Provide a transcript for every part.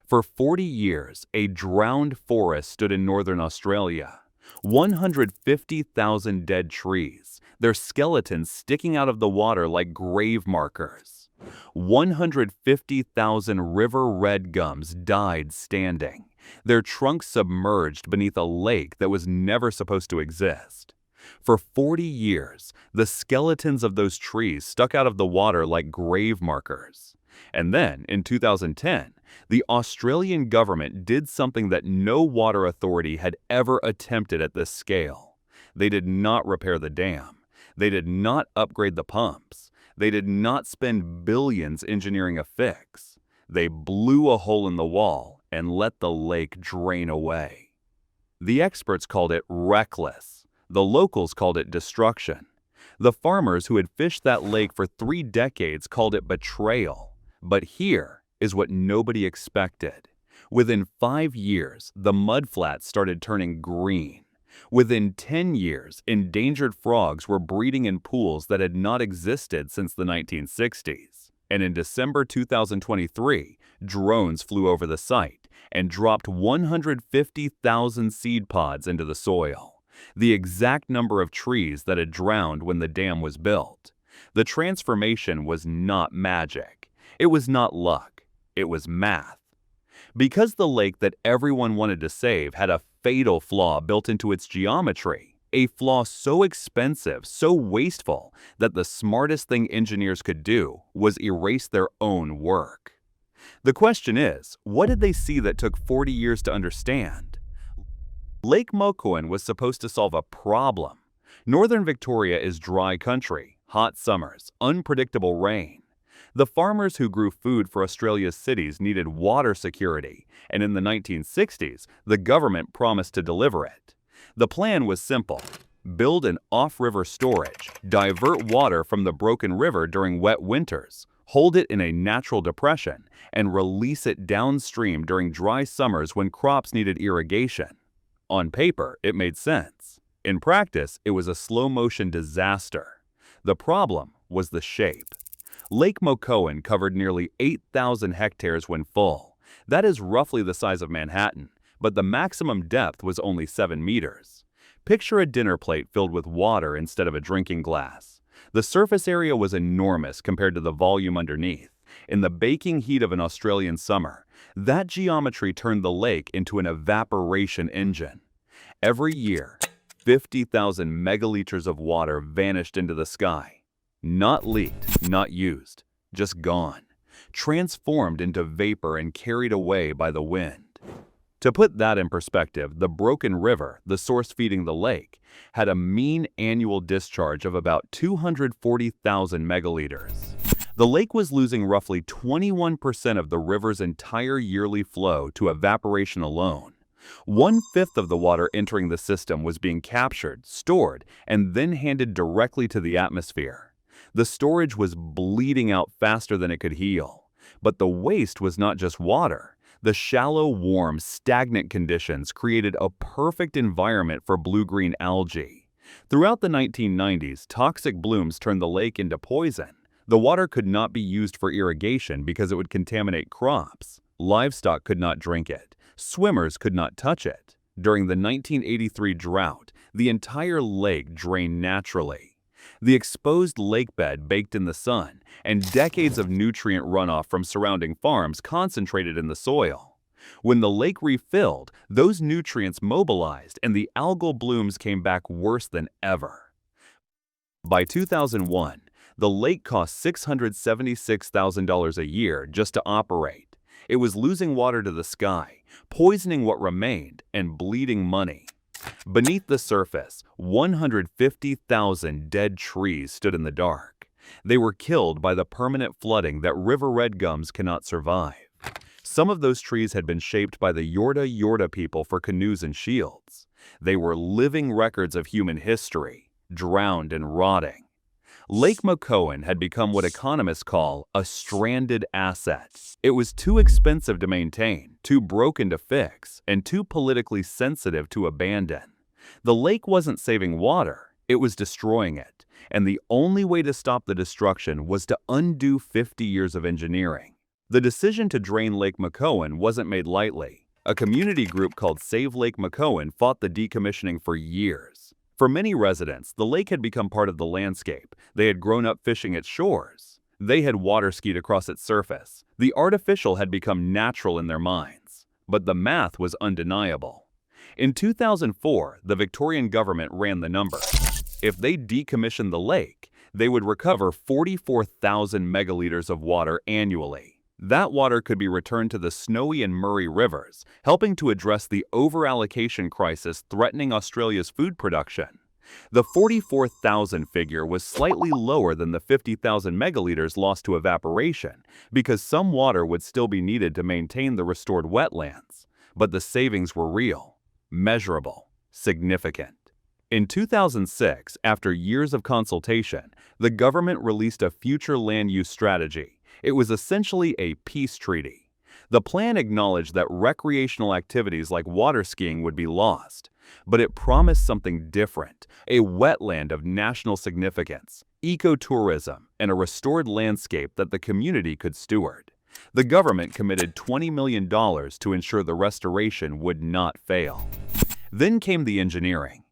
For 40 years, a drowned forest stood in northern Australia. 150,000 dead trees, their skeletons sticking out of the water like grave markers. 150,000 river red gums died standing, their trunks submerged beneath a lake that was never supposed to exist. For 40 years, the skeletons of those trees stuck out of the water like grave markers. And then, in 2010, the Australian government did something that no water authority had ever attempted at this scale. They did not repair the dam. They did not upgrade the pumps. They did not spend billions engineering a fix. They blew a hole in the wall and let the lake drain away. The experts called it reckless. The locals called it destruction. The farmers who had fished that lake for 3 decades called it betrayal. But here is what nobody expected. Within 5 years, the mudflats started turning green. Within 10 years, endangered frogs were breeding in pools that had not existed since the 1960s. And in December 2023, drones flew over the site and dropped 150,000 seed pods into the soil, the exact number of trees that had drowned when the dam was built. The transformation was not magic. It was not luck. It was math. Because the lake that everyone wanted to save had a fatal flaw built into its geometry, a flaw so expensive, so wasteful, that the smartest thing engineers could do was erase their own work. The question is, what did they see that took 40 years to understand? Lake Mokoen was supposed to solve a problem. Northern Victoria is dry country, hot summers, unpredictable rain. The farmers who grew food for Australia's cities needed water security, and in the 1960s, the government promised to deliver it. The plan was simple: build an off-river storage, divert water from the broken river during wet winters, hold it in a natural depression, and release it downstream during dry summers when crops needed irrigation. On paper, it made sense. In practice, it was a slow-motion disaster. The problem was the shape. Lake Mokoen covered nearly 8,000 hectares when full. That is roughly the size of Manhattan, but the maximum depth was only 7 meters. Picture a dinner plate filled with water instead of a drinking glass. The surface area was enormous compared to the volume underneath. In the baking heat of an Australian summer, that geometry turned the lake into an evaporation engine. Every year, 50,000 megaliters of water vanished into the sky. Not leaked, not used, just gone, transformed into vapor and carried away by the wind. To put that in perspective, the broken river, the source feeding the lake, had a mean annual discharge of about 240,000 megaliters. The lake was losing roughly 21% of the river's entire yearly flow to evaporation alone. 1/5 of the water entering the system was being captured, stored, and then handed directly to the atmosphere. The storage was bleeding out faster than it could heal. But the waste was not just water. The shallow, warm, stagnant conditions created a perfect environment for blue-green algae. Throughout the 1990s, toxic blooms turned the lake into poison. The water could not be used for irrigation because it would contaminate crops. Livestock could not drink it. Swimmers could not touch it. During the 1983 drought, the entire lake drained naturally. The exposed lakebed baked in the sun, and decades of nutrient runoff from surrounding farms concentrated in the soil. When the lake refilled, those nutrients mobilized and the algal blooms came back worse than ever. By 2001, the lake cost $676,000 a year just to operate. It was losing water to the sky, poisoning what remained, and bleeding money. Beneath the surface, 150,000 dead trees stood in the dark. They were killed by the permanent flooding that river red gums cannot survive. Some of those trees had been shaped by the Yorta people for canoes and shields. They were living records of human history, drowned and rotting. Lake Mokoen had become what economists call a stranded asset. It was too expensive to maintain, too broken to fix, and too politically sensitive to abandon. The lake wasn't saving water, it was destroying it, and the only way to stop the destruction was to undo 50 years of engineering. The decision to drain Lake McCowan wasn't made lightly. A community group called Save Lake McCowan fought the decommissioning for years. For many residents, the lake had become part of the landscape. They had grown up fishing its shores. They had water skied across its surface. The artificial had become natural in their minds. But the math was undeniable. In 2004, the Victorian government ran the numbers. If they decommissioned the lake, they would recover 44,000 megaliters of water annually. That water could be returned to the Snowy and Murray rivers, helping to address the overallocation crisis threatening Australia's food production. The 44,000 figure was slightly lower than the 50,000 megaliters lost to evaporation because some water would still be needed to maintain the restored wetlands. But the savings were real, measurable, significant. In 2006, after years of consultation, the government released a future land use strategy. It was essentially a peace treaty. The plan acknowledged that recreational activities like water skiing would be lost, but it promised something different: a wetland of national significance, ecotourism, and a restored landscape that the community could steward. The government committed $20 million to ensure the restoration would not fail. Then came the engineering.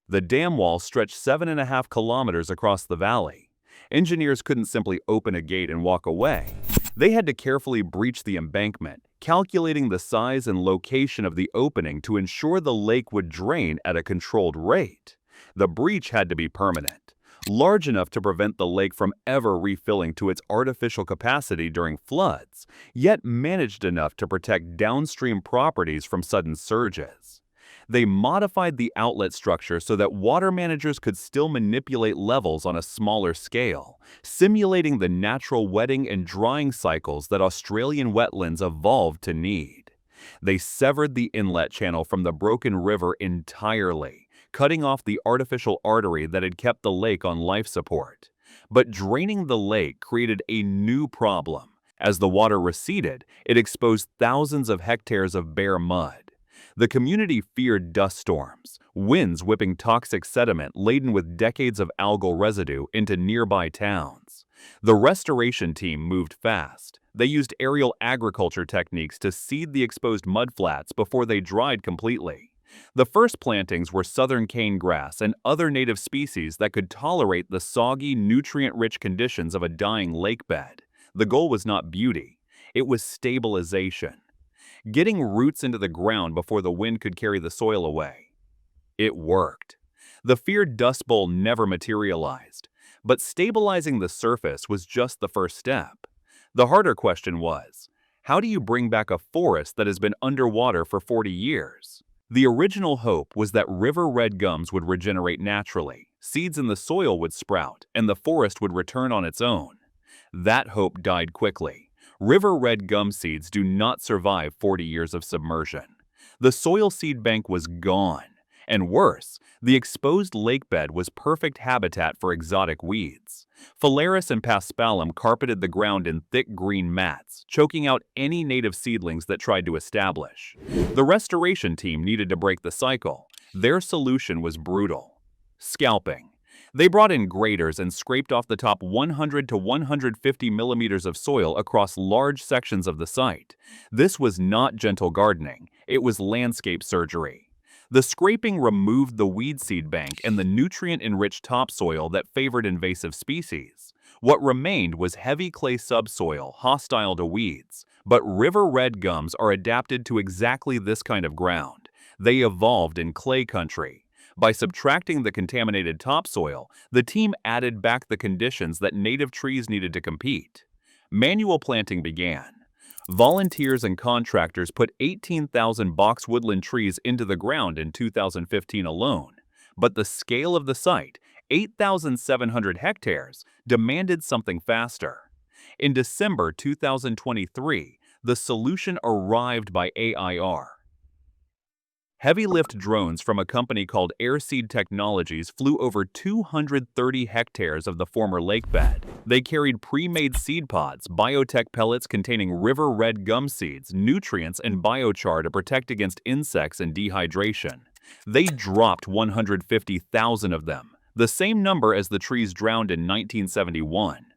The dam wall stretched 7.5 kilometers across the valley. Engineers couldn't simply open a gate and walk away. They had to carefully breach the embankment, calculating the size and location of the opening to ensure the lake would drain at a controlled rate. The breach had to be permanent, large enough to prevent the lake from ever refilling to its artificial capacity during floods, yet managed enough to protect downstream properties from sudden surges. They modified the outlet structure so that water managers could still manipulate levels on a smaller scale, simulating the natural wetting and drying cycles that Australian wetlands evolved to need. They severed the inlet channel from the broken river entirely, cutting off the artificial artery that had kept the lake on life support. But draining the lake created a new problem. As the water receded, it exposed thousands of hectares of bare mud. The community feared dust storms, winds whipping toxic sediment laden with decades of algal residue into nearby towns. The restoration team moved fast. They used aerial agriculture techniques to seed the exposed mudflats before they dried completely. The first plantings were southern cane grass and other native species that could tolerate the soggy, nutrient-rich conditions of a dying lakebed. The goal was not beauty, it was stabilization. Getting roots into the ground before the wind could carry the soil away. It worked. The feared dust bowl never materialized, but stabilizing the surface was just the first step. The harder question was, how do you bring back a forest that has been underwater for 40 years? The original hope was that river red gums would regenerate naturally, seeds in the soil would sprout, and the forest would return on its own. That hope died quickly. River red gum seeds do not survive 40 years of submersion. The soil seed bank was gone. And worse, the exposed lakebed was perfect habitat for exotic weeds. Phalaris and paspalum carpeted the ground in thick green mats, choking out any native seedlings that tried to establish. The restoration team needed to break the cycle. Their solution was brutal: scalping. They brought in graders and scraped off the top 100 to 150 millimeters of soil across large sections of the site. This was not gentle gardening, it was landscape surgery. The scraping removed the weed seed bank and the nutrient-enriched topsoil that favored invasive species. What remained was heavy clay subsoil, hostile to weeds. But river red gums are adapted to exactly this kind of ground. They evolved in clay country. By subtracting the contaminated topsoil, the team added back the conditions that native trees needed to compete. Manual planting began. Volunteers and contractors put 18,000 box woodland trees into the ground in 2015 alone. But the scale of the site, 8,700 hectares, demanded something faster. In December 2023, the solution arrived by AIR. Heavy-lift drones from a company called Airseed Technologies flew over 230 hectares of the former lakebed. They carried pre-made seed pods, biotech pellets containing river red gum seeds, nutrients, and biochar to protect against insects and dehydration. They dropped 150,000 of them, the same number as the trees drowned in 1971.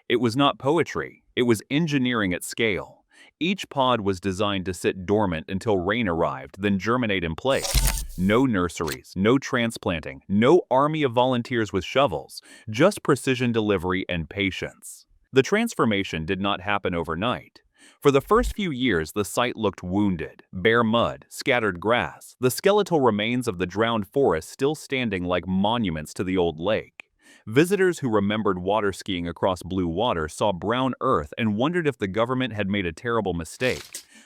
It was not poetry, It was engineering at scale. Each pod was designed to sit dormant until rain arrived, then germinate in place. No nurseries, no transplanting, no army of volunteers with shovels, just precision delivery and patience. The transformation did not happen overnight. For the first few years, the site looked wounded, bare mud, scattered grass, the skeletal remains of the drowned forest still standing like monuments to the old lake. Visitors who remembered water skiing across blue water saw brown earth and wondered if the government had made a terrible mistake.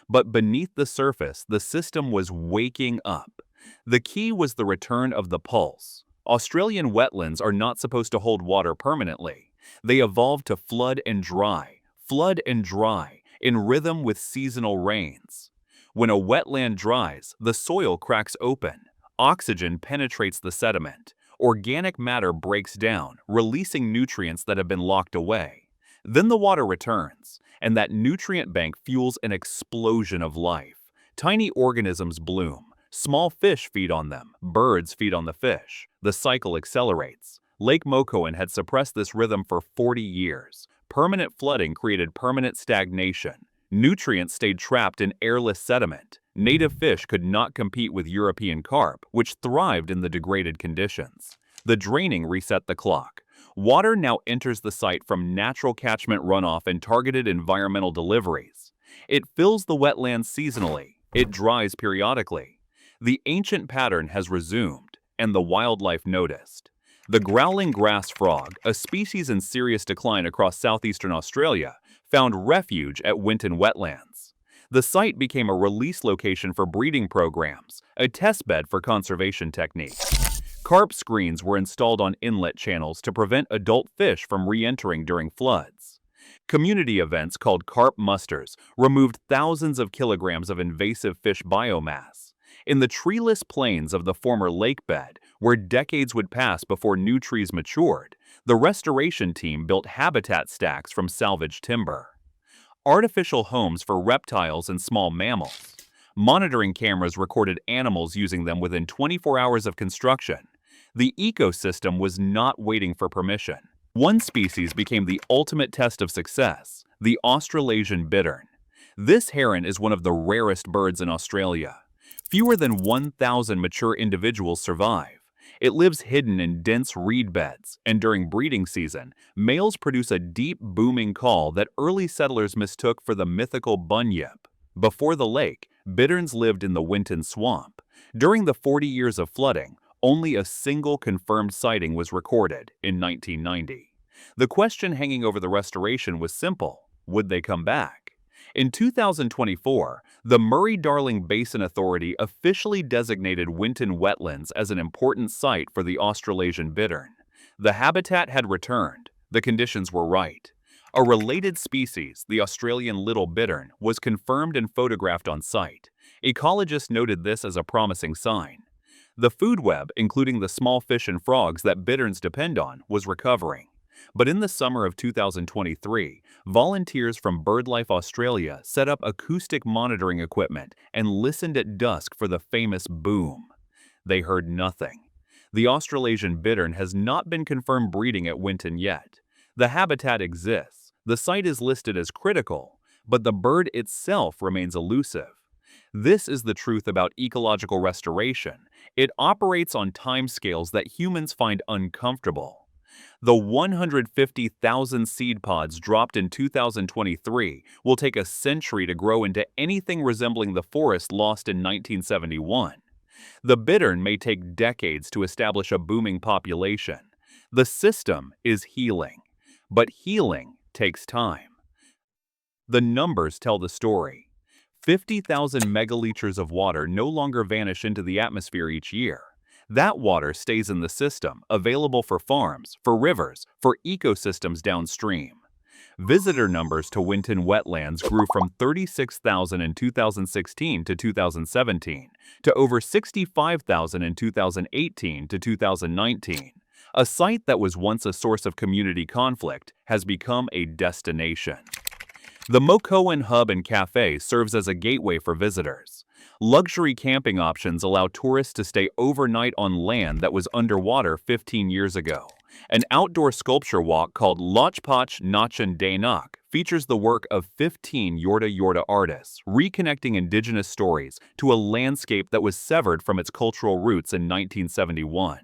But beneath the surface, the system was waking up. The key was the return of the pulse. Australian wetlands are not supposed to hold water permanently. They evolved to flood and dry, in rhythm with seasonal rains. When a wetland dries, the soil cracks open. Oxygen penetrates the sediment. Organic matter breaks down, releasing nutrients that have been locked away. Then the water returns, and that nutrient bank fuels an explosion of life. Tiny organisms bloom. Small fish feed on them. Birds feed on the fish. The cycle accelerates. Lake Mokoan had suppressed this rhythm for 40 years. Permanent flooding created permanent stagnation. Nutrients stayed trapped in airless sediment. Native fish could not compete with European carp, which thrived in the degraded conditions. The draining reset the clock. Water now enters the site from natural catchment runoff and targeted environmental deliveries. It fills the wetlands seasonally. It dries periodically. The ancient pattern has resumed, and the wildlife noticed. The growling grass frog, a species in serious decline across southeastern Australia, found refuge at Winton wetlands. The site became a release location for breeding programs, a testbed for conservation techniques. Carp screens were installed on inlet channels to prevent adult fish from re-entering during floods. Community events called carp musters removed thousands of kilograms of invasive fish biomass. In the treeless plains of the former Lakebed, where decades would pass before new trees matured, the restoration team built habitat stacks from salvaged timber. Artificial homes for reptiles and small mammals. Monitoring cameras recorded animals using them within 24 hours of construction. The ecosystem was not waiting for permission. One species became the ultimate test of success, the Australasian bittern. This heron is one of the rarest birds in Australia. Fewer than 1,000 mature individuals survive. It lives hidden in dense reed beds, and during breeding season, males produce a deep, booming call that early settlers mistook for the mythical bunyip. Before the lake, bitterns lived in the Winton swamp. During the 40 years of flooding, only a single confirmed sighting was recorded in 1990. The question hanging over the restoration was simple: would they come back? In 2024, the Murray-Darling Basin Authority officially designated Winton wetlands as an important site for the Australasian bittern. The habitat had returned. The conditions were right. A related species, the Australian little bittern, was confirmed and photographed on site. Ecologists noted this as a promising sign. The food web, including the small fish and frogs that bitterns depend on, was recovering. But in the summer of 2023, volunteers from BirdLife Australia set up acoustic monitoring equipment and listened at dusk for the famous boom. They heard nothing. The Australasian bittern has not been confirmed breeding at Winton yet. The habitat exists. The site is listed as critical, but the bird itself remains elusive. This is the truth about ecological restoration. It operates on timescales that humans find uncomfortable. The 150,000 seed pods dropped in 2023 will take a century to grow into anything resembling the forest lost in 1971. The bittern may take decades to establish a booming population. The system is healing, but healing takes time. The numbers tell the story. 50,000 megaliters of water no longer vanish into the atmosphere each year. That water stays in the system, available for farms, for rivers, for ecosystems downstream. Visitor numbers to Winton wetlands grew from 36,000 in 2016 to 2017 to over 65,000 in 2018 to 2019. A site that was once a source of community conflict has become a destination. The Mokoan Hub and Cafe serves as a gateway for visitors. Luxury camping options allow tourists to stay overnight on land that was underwater 15 years ago. An outdoor sculpture walk called Lochpoch Nachan Danak features the work of 15 Yorta artists, reconnecting indigenous stories to a landscape that was severed from its cultural roots in 1971.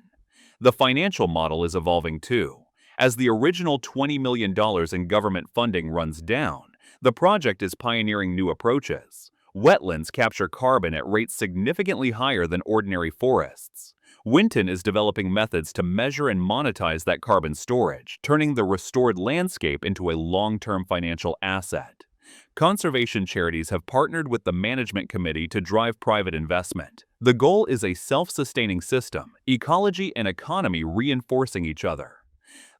The financial model is evolving too. As the original $20 million in government funding runs down, the project is pioneering new approaches. Wetlands capture carbon at rates significantly higher than ordinary forests. Winton is developing methods to measure and monetize that carbon storage, turning the restored landscape into a long-term financial asset. Conservation charities have partnered with the management committee to drive private investment. The goal is a self-sustaining system, ecology and economy reinforcing each other.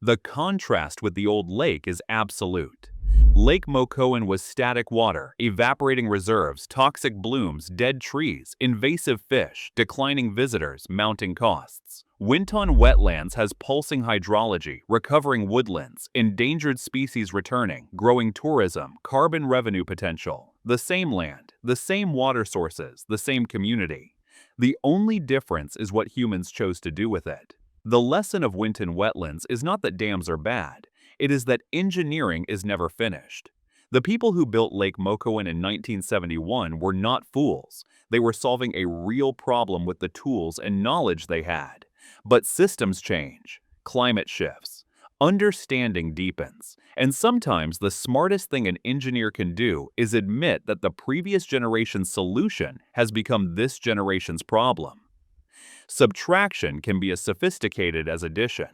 The contrast with the old lake is absolute. Lake Mokowan was static water, evaporating reserves, toxic blooms, dead trees, invasive fish, declining visitors, mounting costs. Winton wetlands has pulsing hydrology, recovering woodlands, endangered species returning, growing tourism, carbon revenue potential. The same land, the same water sources, the same community. The only difference is what humans chose to do with it. The lesson of Winton wetlands is not that dams are bad. It is that engineering is never finished. The people who built Lake Mokowan in 1971 were not fools. They were solving a real problem with the tools and knowledge they had. But systems change, climate shifts, understanding deepens, and sometimes the smartest thing an engineer can do is admit that the previous generation's solution has become this generation's problem. Subtraction can be as sophisticated as addition.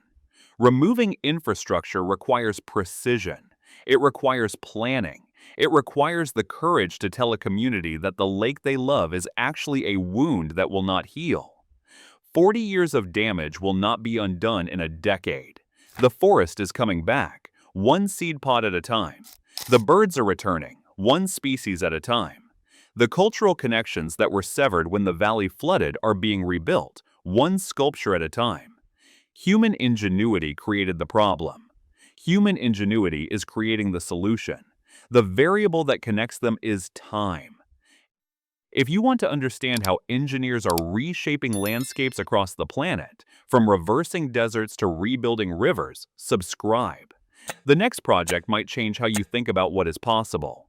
Removing infrastructure requires precision. It requires planning. It requires the courage to tell a community that the lake they love is actually a wound that will not heal. 40 years of damage will not be undone in a decade. The forest is coming back, one seed pod at a time. The birds are returning, one species at a time. The cultural connections that were severed when the valley flooded are being rebuilt, one sculpture at a time. Human ingenuity created the problem. Human ingenuity is creating the solution. The variable that connects them is time. If you want to understand how engineers are reshaping landscapes across the planet, from reversing deserts to rebuilding rivers, subscribe. The next project might change how you think about what is possible.